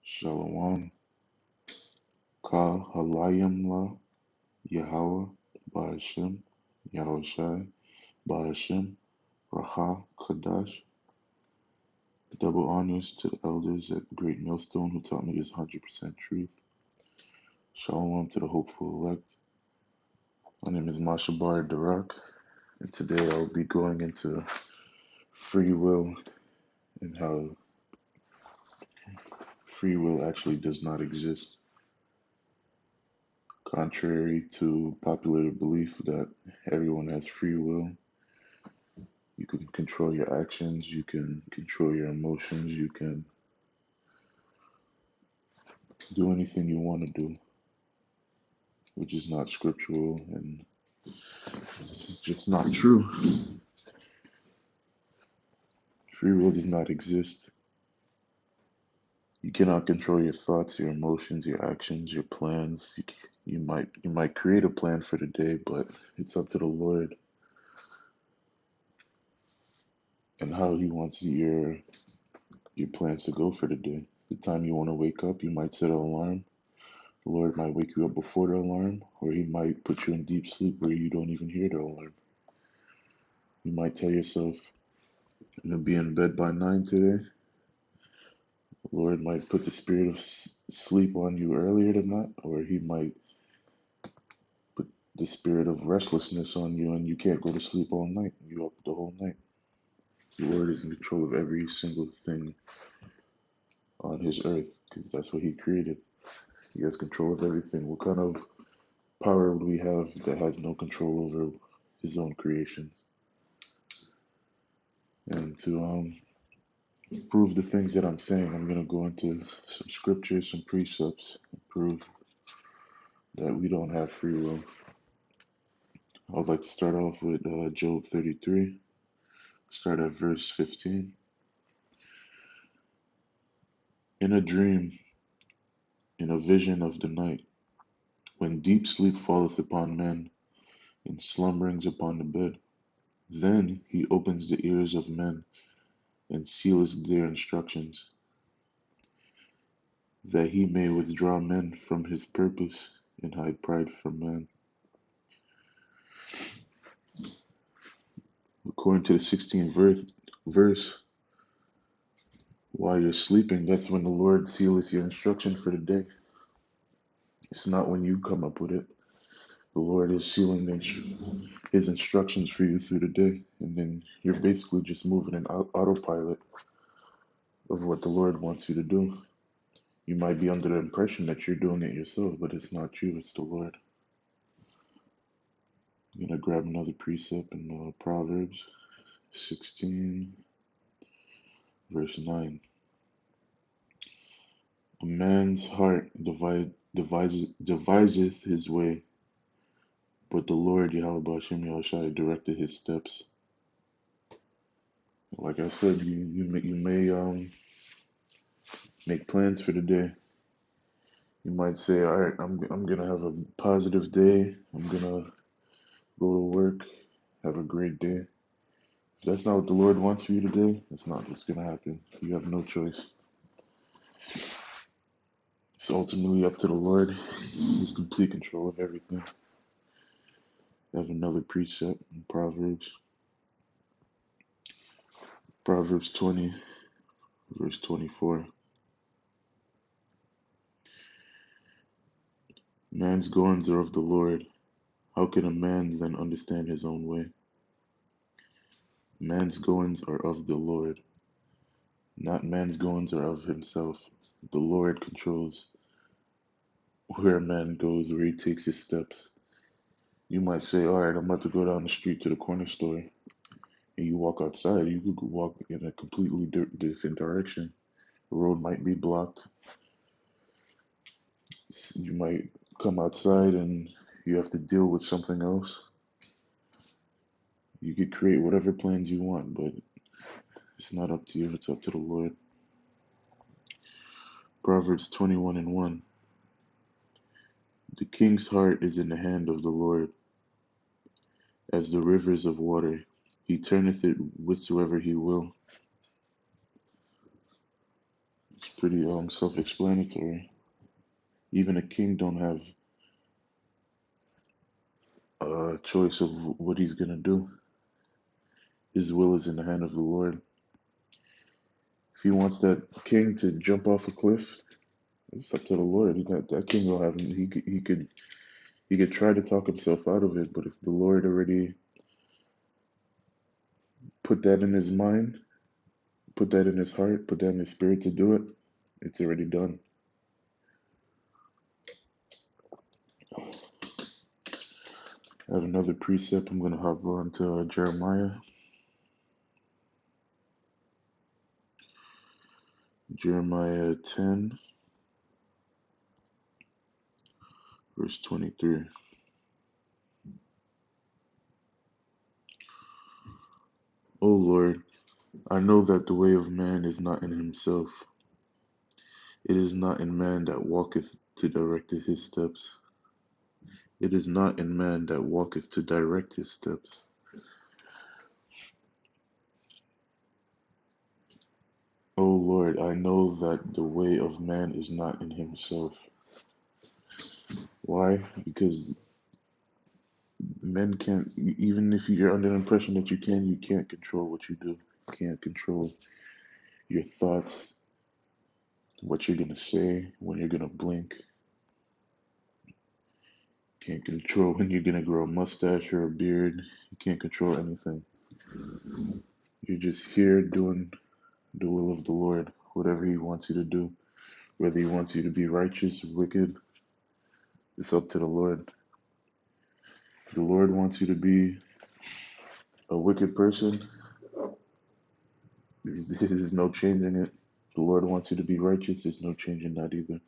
Shalom, Ka Yahawah, bahasham, Yahawashi, bahasham, Rawchaa Qadash. Double honors to the elders at the Great Millstone who taught me this 100% truth. Shalom to the hopeful elect. My name is Mashabar Darak, and today I'll be going into free will and how free will actually does not exist. Contrary to popular belief that everyone has free will, you can control your actions, you can control your emotions, you can do anything you want to do, which is not scriptural and it's just not true. Free will does not exist. You cannot control your thoughts, your emotions, your actions, your plans. You might create a plan for the day, but it's up to the Lord and how He wants your plans to go for the day. The time you want to wake up, you might set an alarm. The Lord might wake you up before the alarm, or He might put you in deep sleep where you don't even hear the alarm. You might tell yourself, I'm going to be in bed by 9 today. The Lord might put the spirit of sleep on you earlier than that, or He might put the spirit of restlessness on you and you can't go to sleep all night. You're up the whole night. The Lord is in control of every single thing on His earth because that's what He created. He has control of everything. What kind of power would we have that has no control over His own creations? And to prove the things that I'm saying, I'm going to go into some scriptures, some precepts, and prove that we don't have free will. I'd like to start off with Job 33, start at verse 15. In a dream, in a vision of the night, when deep sleep falleth upon men, and slumberings upon the bed, then He opens the ears of men, and sealeth their instructions, that He may withdraw men from His purpose, and hide pride from man. According to the 16th verse, while you're sleeping, that's when the Lord sealeth your instruction for the day. It's not when you come up with it. The Lord is sealing His instructions for you through the day, and then you're basically just moving in autopilot of what the Lord wants you to do. You might be under the impression that you're doing it yourself, but it's not you, it's the Lord. I'm going to grab another precept in Proverbs 16, verse 9. A man's heart deviseth his way, but the Lord Yahawashi directed his steps. Like I said, you may make plans for the day. You might say, all right, I'm gonna have a positive day. I'm gonna go to work, have a great day. If that's not what the Lord wants for you today, that's not what's gonna happen. You have no choice. It's ultimately up to the Lord. He's complete control of everything. I have another precept in Proverbs 20, verse 24. Man's goings are of the Lord. How can a man then understand his own way? Man's goings are of the Lord. Not man's goings are of himself. The Lord controls where a man goes, where he takes his steps. You might say, all right, I'm about to go down the street to the corner store. And you walk outside, you could walk in a completely different direction. The road might be blocked. You might come outside and you have to deal with something else. You could create whatever plans you want, but it's not up to you, it's up to the Lord. Proverbs 21:1. The king's heart is in the hand of the Lord, as the rivers of water. He turneth it whithersoever he will. pretty self-explanatory. Even a king don't have a choice of what he's gonna do. His will is in the hand of the Lord. If he wants that king to jump off a cliff, it's up to the Lord. That king will have he could try to talk himself out of it, but if the Lord already put that in his mind, put that in his heart, put that in his spirit to do it, it's already done. I have another precept. I'm gonna hop on to Jeremiah. Jeremiah 10, verse 23. O Lord, I know that the way of man is not in himself. It is not in man that walketh to direct his steps. It is not in man that walketh to direct his steps. O Lord, I know that the way of man is not in himself. Why? Because men can't, even if you're under the impression that you can't control what you do. You can't control your thoughts, what you're going to say, when you're going to blink. Can't control when you're going to grow a mustache or a beard. You can't control anything. You're just here doing the will of the Lord, whatever He wants you to do. Whether He wants you to be righteous or wicked, it's up to the Lord. If the Lord wants you to be a wicked person, there's no changing it. If the Lord wants you to be righteous, there's no changing that either.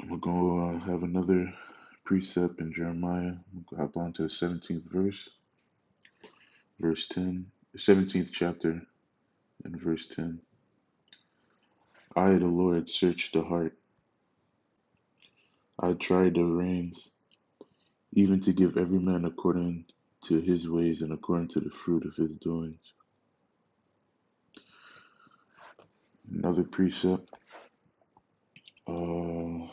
We're going to have another precept in Jeremiah. We'll hop on to the 17th verse, verse 10, 17th chapter, and verse 10. I, the Lord, search the heart. I try the reins, even to give every man according to his ways and according to the fruit of his doings. Another precept. I'm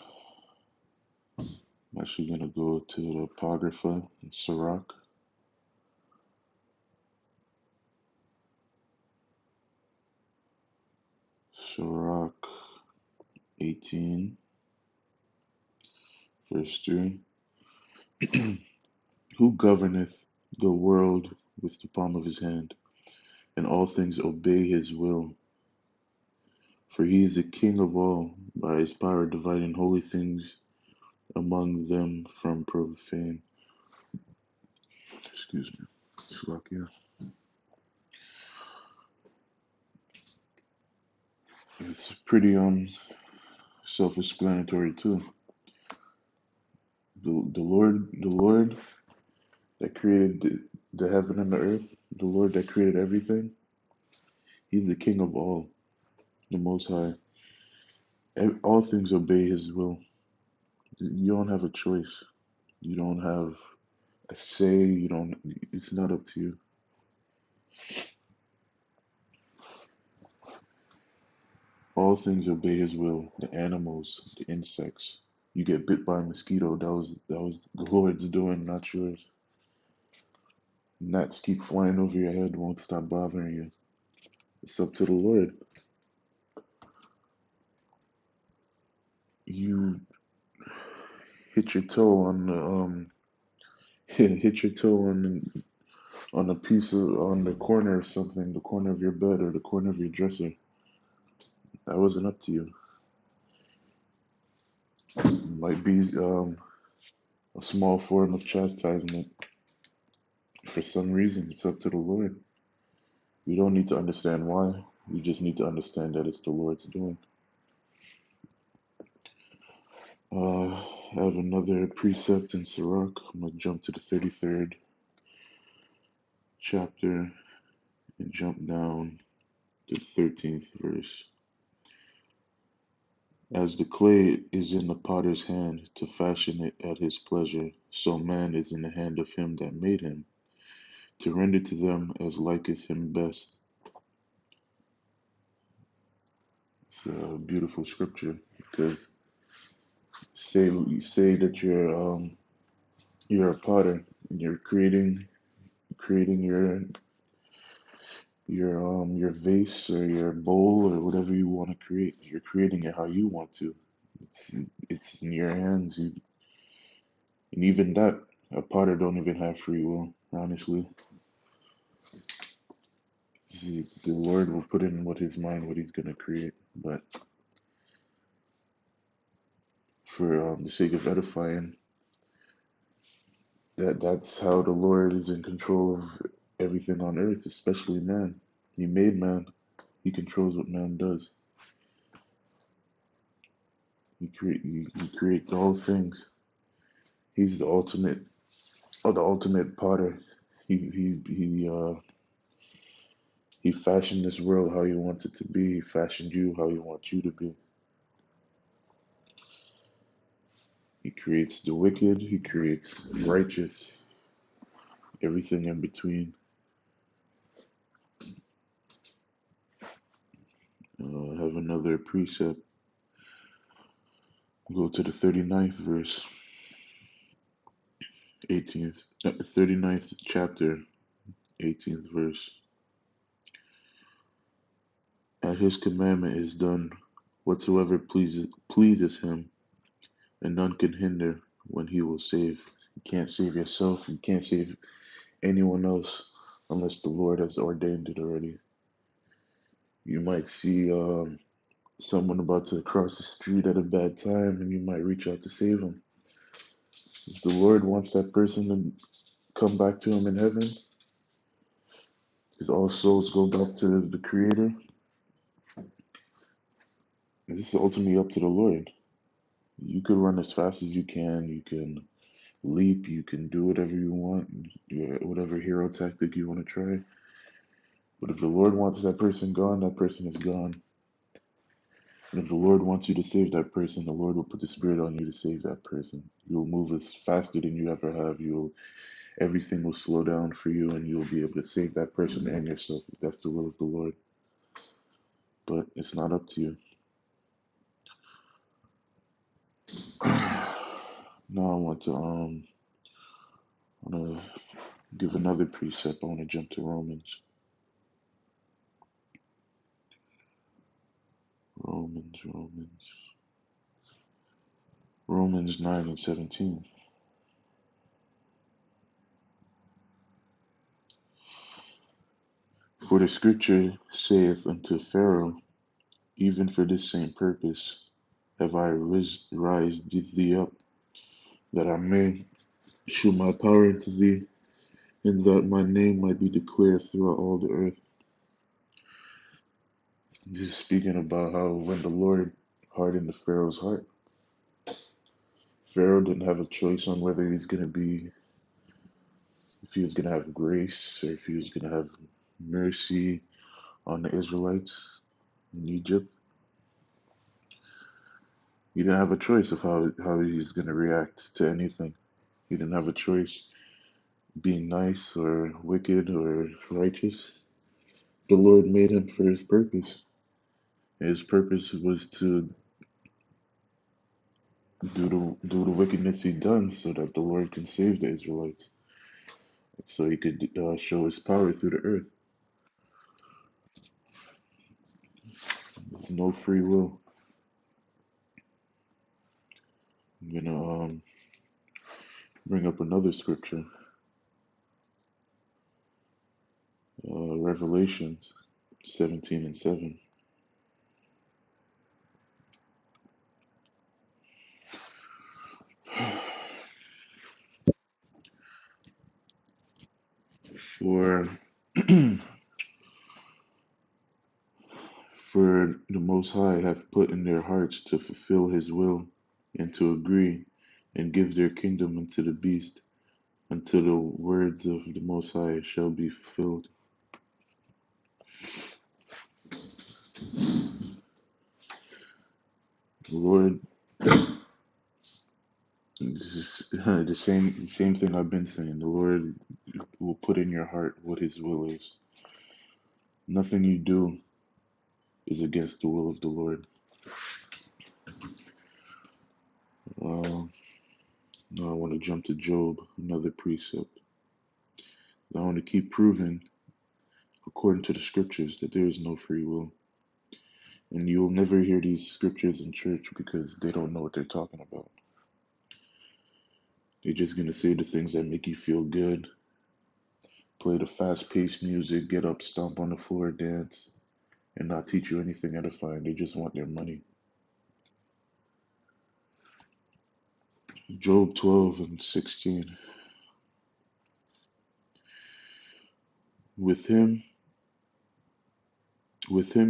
actually going to go to the Apocrypha in Sirach. Sirach 18, verse 3. Who governeth the world with the palm of his hand, and all things obey his will? For he is the king of all, by his power dividing holy things among them from profane. Excuse me. Slovakia. It's pretty self-explanatory too. The Lord that created the heaven and the earth, the Lord that created everything, He's the King of all, the Most High. All things obey His will. You don't have a choice. You don't have a say. You don't. It's not up to you. All things obey His will. The animals, the insects. You get bit by a mosquito. That was the Lord's doing, not yours. Gnats keep flying over your head, won't stop bothering you. It's up to the Lord. You hit your toe on the hit your toe on a piece of on the corner of something, the corner of your bed or the corner of your dresser. That wasn't up to you. It might be a small form of chastisement. For some reason, it's up to the Lord. We don't need to understand why. We just need to understand that it's the Lord's doing. I have another precept in Sirach. I'm going to jump to the 33rd chapter and jump down to the 13th verse. As the clay is in the potter's hand to fashion it at his pleasure, so man is in the hand of him that made him, to render to them as liketh him best. a beautiful scripture because say that you're a potter and you're creating your vase or your bowl or whatever you want to create. You're creating it how you want to. It's it's in your hands. And even that, a potter don't even have free will. Honestly, see, the Lord will put in what his mind what he's gonna create. But for the sake of edifying, that's how the Lord is in control of everything on earth, especially man. He made man. He controls what man does. He creates all things. He's the ultimate potter. He fashioned this world how he wants it to be. He fashioned you how he wants you to be. He creates the wicked. He creates the righteous. Everything in between. I have another precept. Go to the 39th verse, 18th, 39th chapter, 18th verse. At his commandment is done whatsoever pleases him, and none can hinder when he will save. You can't save yourself. You can't save anyone else unless the Lord has ordained it already. You might see someone about to cross the street at a bad time, and you might reach out to save them. If the Lord wants that person to come back to him in heaven, because all souls go back to the Creator, this is ultimately up to the Lord. You could run as fast as you can leap, you can do whatever you want, whatever hero tactic you want to try. But if the Lord wants that person gone, that person is gone. And if the Lord wants you to save that person, the Lord will put the Spirit on you to save that person. You'll move as faster than you ever have. Everything will slow down for you, and you'll be able to save that person and yourself if that's the will of the Lord. But it's not up to you. Now I want to give another precept. I want to jump to Romans 9 and 17. For the scripture saith unto Pharaoh, even for this same purpose have I raised thee up, that I may shew my power unto thee, and that my name might be declared throughout all the earth. This is speaking about how when the Lord hardened the Pharaoh's heart, Pharaoh didn't have a choice on whether if he was going to have grace or if he was going to have mercy on the Israelites in Egypt. He didn't have a choice of how he's going to react to anything. He didn't have a choice being nice or wicked or righteous. The Lord made him for his purpose. His purpose was to do the wickedness he done so that the Lord can save the Israelites. So he could show his power through the earth. There's no free will. I'm going to bring up another scripture. Revelations 17 and 7. For For the Most High hath put in their hearts to fulfill his will, and to agree, and give their kingdom unto the beast, until the words of the Most High shall be fulfilled. The Lord, this is the same thing I've been saying. The Lord will put in your heart what his will is. Nothing you do is against the will of the Lord. Now I want to jump to Job, another precept. I want to keep proving, according to the scriptures, that there is no free will. And you'll never hear these scriptures in church because they don't know what they're talking about. They're just going to say the things that make you feel good, play the fast-paced music, get up, stomp on the floor, dance, and not teach you anything edifying. They just want their money. Job 12:16. With him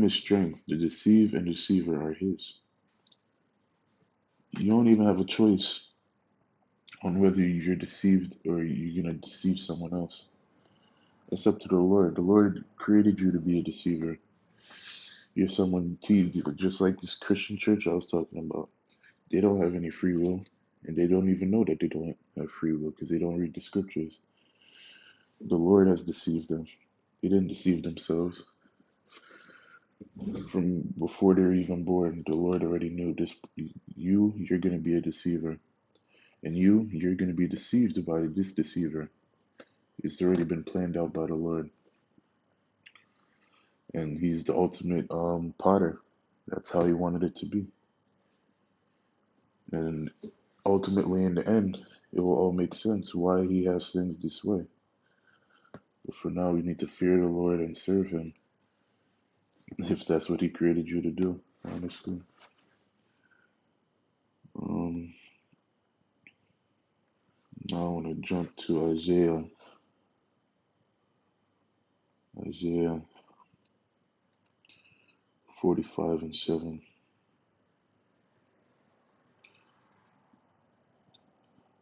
is strength. The deceive and deceiver are his. You don't even have a choice on whether you're deceived or you're going to deceive someone else. It's up to the Lord. The Lord created you to be a deceiver. You're someone, just like this Christian church I was talking about. They don't have any free will, and they don't even know that they don't have free will because they don't read the scriptures. The Lord has deceived them. They didn't deceive themselves. From before they were even born, the Lord already knew this. You're going to be a deceiver. And you're going to be deceived by this deceiver. It's already been planned out by the Lord. And he's the ultimate potter. That's how he wanted it to be. And ultimately, in the end, it will all make sense why he has things this way. But for now, we need to fear the Lord and serve him, if that's what he created you to do, honestly. Um, Now I want to jump to Isaiah 45:7.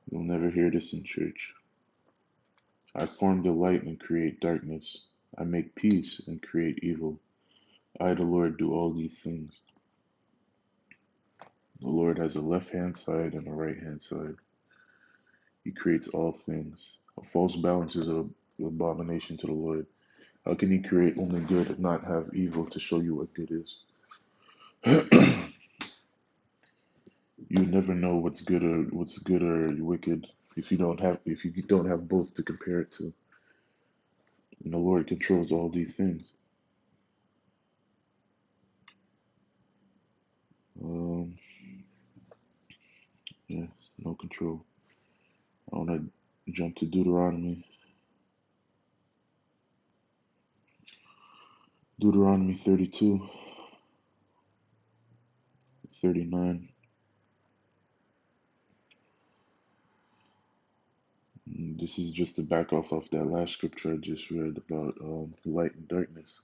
You'll never hear this in church. I form the light and create darkness. I make peace and create evil. I, the Lord, do all these things. The Lord has a left-hand side and a right-hand side. He creates all things. A false balance is an abomination to the Lord. How can he create only good and not have evil to show you what good is? You never know what's good or wicked if you don't have both to compare it to. And the Lord controls all these things. Um, yeah, no control. I want to jump to Deuteronomy 32:39. This is just to back off of that last scripture I just read about light and darkness.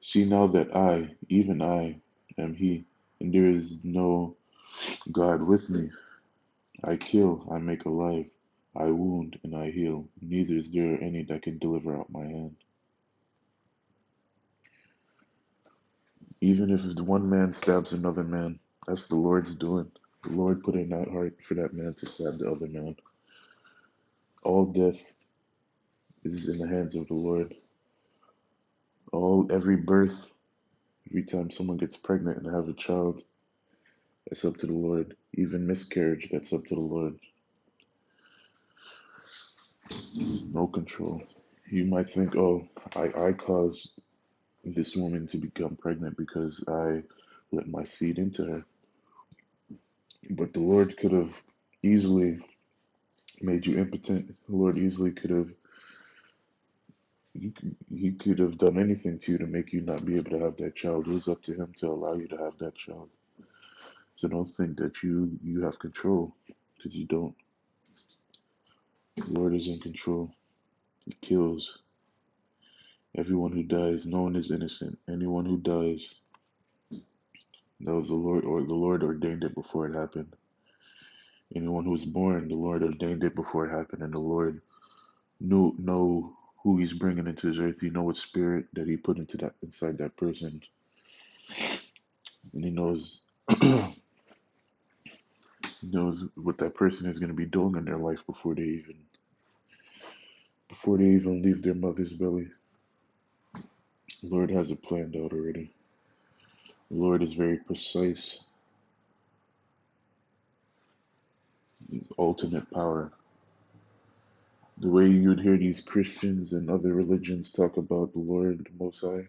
See now that I, even I, am He, and there is no God with me. I kill, I make alive, I wound, and I heal. Neither is there any that can deliver out my hand. Even if the one man stabs another man, that's the Lord's doing. The Lord put in that heart for that man to stab the other man. All death is in the hands of the Lord. Every birth, every time someone gets pregnant and have a child, that's up to the Lord. Even miscarriage, that's up to the Lord. No control. You might think, oh, I caused this woman to become pregnant because I let my seed into her. But the Lord could have easily made you impotent. The Lord easily could have he could have done anything to you to make you not be able to have that child. It was up to him to allow you to have that child. So don't think that you have control, because you don't. The Lord is in control. He kills. Everyone who dies, no one is innocent. Anyone who dies, that was the Lord, or the Lord ordained it before it happened. Anyone who was born, the Lord ordained it before it happened, and the Lord know who He's bringing into His earth. He know what spirit that He put inside that person, and He knows what that person is going to be doing in their life before they even leave their mother's belly. The Lord has it planned out already. The Lord is very precise. His ultimate power. The way you'd hear these Christians and other religions talk about the Lord Most High,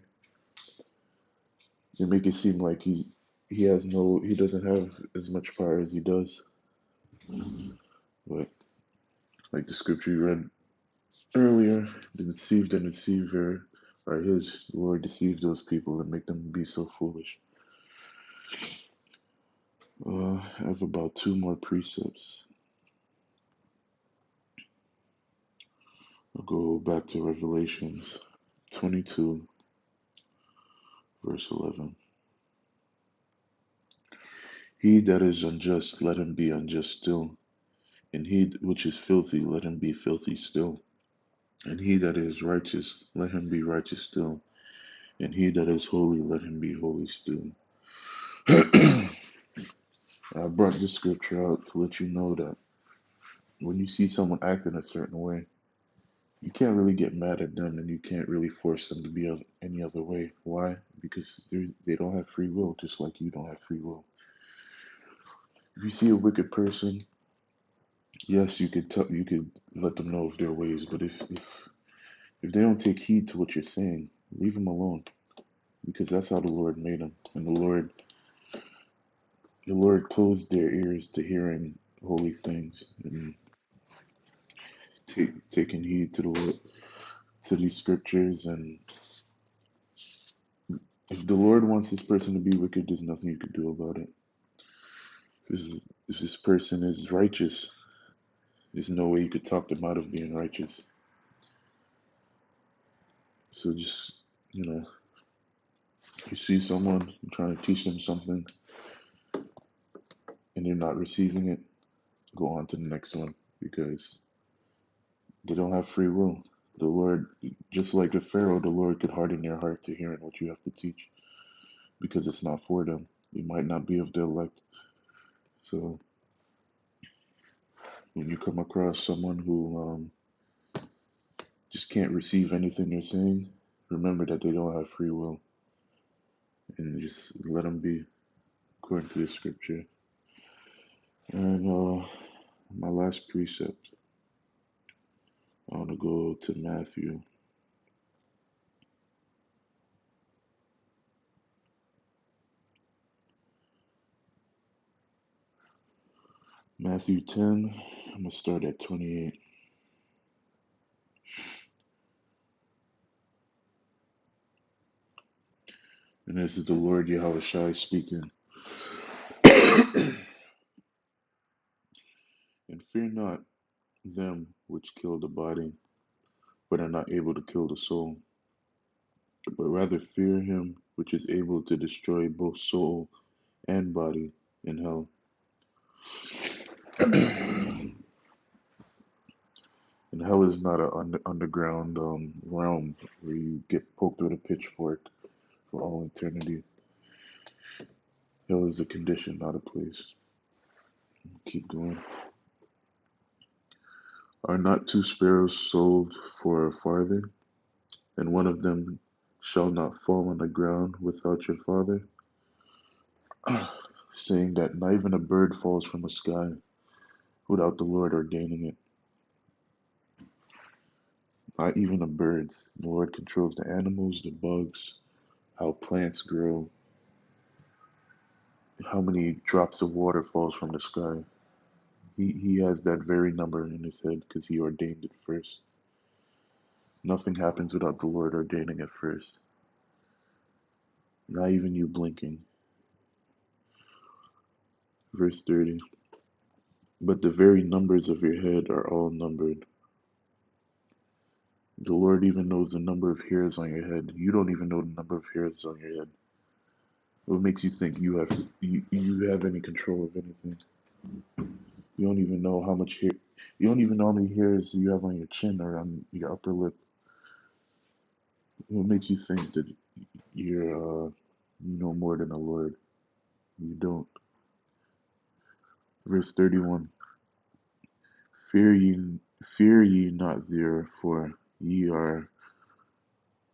they make it seem like he doesn't have as much power as he does. But like the scripture you read earlier, the deceived and deceiver are his. The Lord deceived those people and make them be so foolish. I have about two more precepts. I'll go back to Revelations 22, verse 11. He that is unjust, let him be unjust still. And he which is filthy, let him be filthy still. And he that is righteous, let him be righteous still. And he that is holy, let him be holy still. I brought this scripture out to let you know that when you see someone acting a certain way, you can't really get mad at them and you can't really force them to be any other way. Why? Because they don't have free will, just like you don't have free will. If you see a wicked person, yes, you could let them know of their ways, but if they don't take heed to what you're saying, leave them alone, because that's how the Lord made them. And the Lord closed their ears to hearing holy things and taking heed to the Lord, to these scriptures. And if the Lord wants this person to be wicked, there's nothing you can do about it. If this person is righteous, there's no way you could talk them out of being righteous. So just, you see someone trying to teach them something and they're not receiving it, go on to the next one, because they don't have free will. The Lord, just like the Pharaoh, the Lord could harden their heart to hearing what you have to teach, because it's not for them. You might not be of the elect. So when you come across someone who just can't receive anything you're saying, remember that they don't have free will, and just let them be according to the scripture. And my last precept, I want to go to Matthew 10. I'm going to start at 28. And this is the Lord Yahawashi speaking. And fear not them which kill the body, but are not able to kill the soul, but rather fear him which is able to destroy both soul and body in hell. And hell is not an underground realm where you get poked with a pitchfork for all eternity. Hell is a condition, not a place. Keep going. Are not two sparrows sold for a farthing, and one of them shall not fall on the ground without your Father? Saying that not even a bird falls from the sky without the Lord ordaining it. Not even the birds. The Lord controls the animals, the bugs, how plants grow, how many drops of water falls from the sky. He has that very number in his head because he ordained it first. Nothing happens without the Lord ordaining it first. Not even you blinking. Verse 30. But the very numbers of your head are all numbered. The Lord even knows the number of hairs on your head. You don't even know the number of hairs on your head. What makes you think you have any control of anything? You don't even know how much hair. You don't even know how many hairs you have on your chin or on your upper lip. What makes you think that you know more than the Lord? You don't. Verse 31. Fear ye not, therefore ye are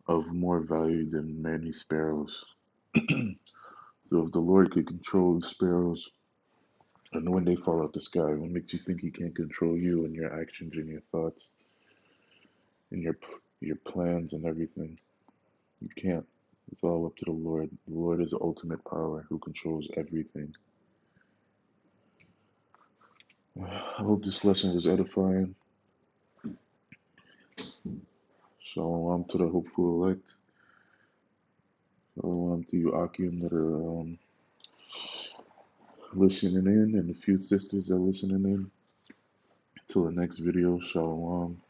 of more value than many sparrows. So if the Lord could control the sparrows and when they fall out the sky, what makes you think He can't control you and your actions and your thoughts and your plans and everything? You can't. It's all up to the Lord. The Lord is the ultimate power who controls everything. I hope this lesson was edifying. Shalom to the hopeful elect. Shalom to you, Akim, that are listening in, and the few sisters that are listening in. Till the next video, Shalom.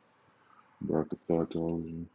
Barakatah to all of you.